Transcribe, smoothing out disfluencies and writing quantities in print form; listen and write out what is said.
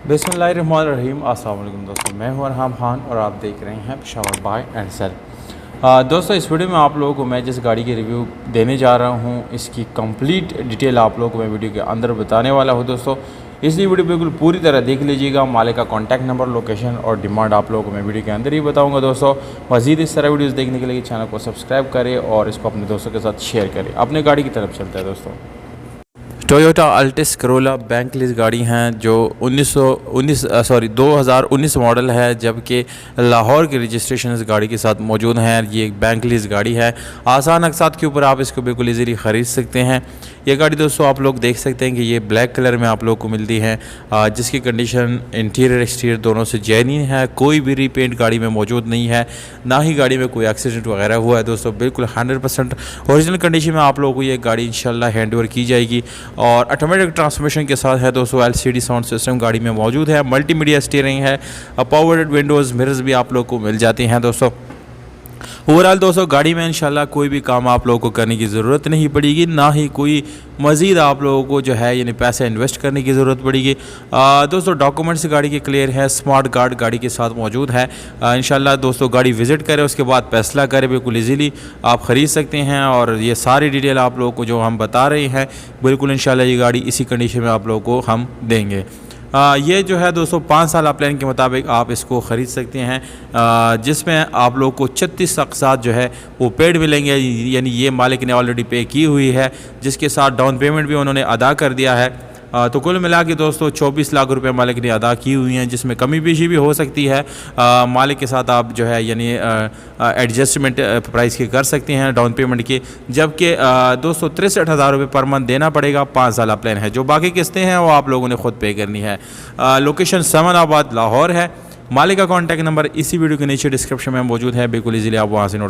बिस्मिल्लाहिर्रहमानिर्रहीम। अस्सलाम वालेकुम दोस्तों, मैं हूं अरहम खान और आप देख रहे हैं पेशावर बाय एंड सेल। दोस्तों, इस वीडियो में आप लोगों को मैं जिस गाड़ी की रिव्यू देने जा रहा हूं इसकी कंप्लीट डिटेल आप लोगों को मैं वीडियो के अंदर बताने वाला हूं। दोस्तों, इसलिए वीडियो बिल्कुल पूरी तरह देख लीजिएगा। मालिक का कॉन्टैक्ट नंबर, लोकेशन और डिमांड आप लोगों को मैं वीडियो के अंदर ही बताऊँगा। दोस्तों, मज़ीद इस तरह वीडियोज़ देखने के लिए चैनल को सब्सक्राइब करें और इसको अपने दोस्तों के साथ शेयर करें। अपने गाड़ी की तरफ चलते हैं। दोस्तों, टोयोटा अल्टिस करोला बैंकलेस गाड़ी हैं जो 2019 मॉडल है, जबकि लाहौर के रजिस्ट्रेशन इस गाड़ी के साथ मौजूद हैं। ये एक बैंकलेस गाड़ी है। आसान अकसात के ऊपर आप इसको बिल्कुल इजीली ख़रीद सकते हैं। ये गाड़ी दोस्तों आप लोग देख सकते हैं कि ये ब्लैक कलर में आप लोग को मिलती है, जिसकी कंडीशन इंटीरियर एक्सटीरियर दोनों से जेन्युइन है। कोई भी रीपेंट गाड़ी में मौजूद नहीं है, ना ही गाड़ी में कोई एक्सीडेंट वगैरह हुआ है। दोस्तों, बिल्कुल 100% ओरिजिनल कंडीशन में आप लोगों को ये गाड़ी इंशाल्लाह हैंड ओवर की जाएगी और ऑटोमेटिक ट्रांसमिशन के साथ है। दोस्तों, LCD साउंड सिस्टम गाड़ी में मौजूद है, मल्टीमीडिया स्टीयरिंग है, पावर्ड विंडोज़ मिरर्स भी आप लोग को मिल जाती हैं। दोस्तों, ओवरऑल दोस्तों गाड़ी में इंशाल्लाह कोई भी काम आप लोगों को करने की ज़रूरत नहीं पड़ेगी, ना ही कोई मज़ीद आप लोगों को जो है यानी पैसे इन्वेस्ट करने की ज़रूरत पड़ेगी। दोस्तों, डॉक्यूमेंट्स गाड़ी के क्लियर है, स्मार्ट कार्ड गाड़ी के साथ मौजूद है। इंशाल्लाह दोस्तों गाड़ी विज़िट करें, उसके बाद फैसला करें, बिल्कुल ईजीली आप ख़रीद सकते हैं। और ये सारी डिटेल आप लोगों को जो हम बता रहे हैं बिल्कुल इंशाल्लाह ये गाड़ी इसी कंडीशन में आप लोगों को हम देंगे। ये जो है दोस्तों 5 साल प्लान के मुताबिक आप इसको ख़रीद सकते हैं, जिसमें आप लोग को 36 अक़सात जो है वो पेड मिलेंगे। यानी ये मालिक ने ऑलरेडी पे की हुई है, जिसके साथ डाउन पेमेंट भी उन्होंने अदा कर दिया है। तो कुल मिला के दोस्तों 24 लाख रुपए मालिक ने अदा की हुई हैं, जिसमें कमी पेशी भी हो सकती है। मालिक के साथ आप जो है यानी एडजस्टमेंट प्राइस के कर सकते हैं डाउन पेमेंट के, जबकि दोस्तों 63,000 रुपये पर मंथ देना पड़ेगा। 5 साल प्लान है। जो बाकी किस्तें हैं वो आप लोगों ने खुद पे करनी है। लोकेशन समनाबाद लाहौर है। मालिक का कॉन्टैक्ट नंबर इसी वीडियो के नीचे डिस्क्रिप्शन में मौजूद है, बिल्कुल ईजिली आप वहाँ से नोट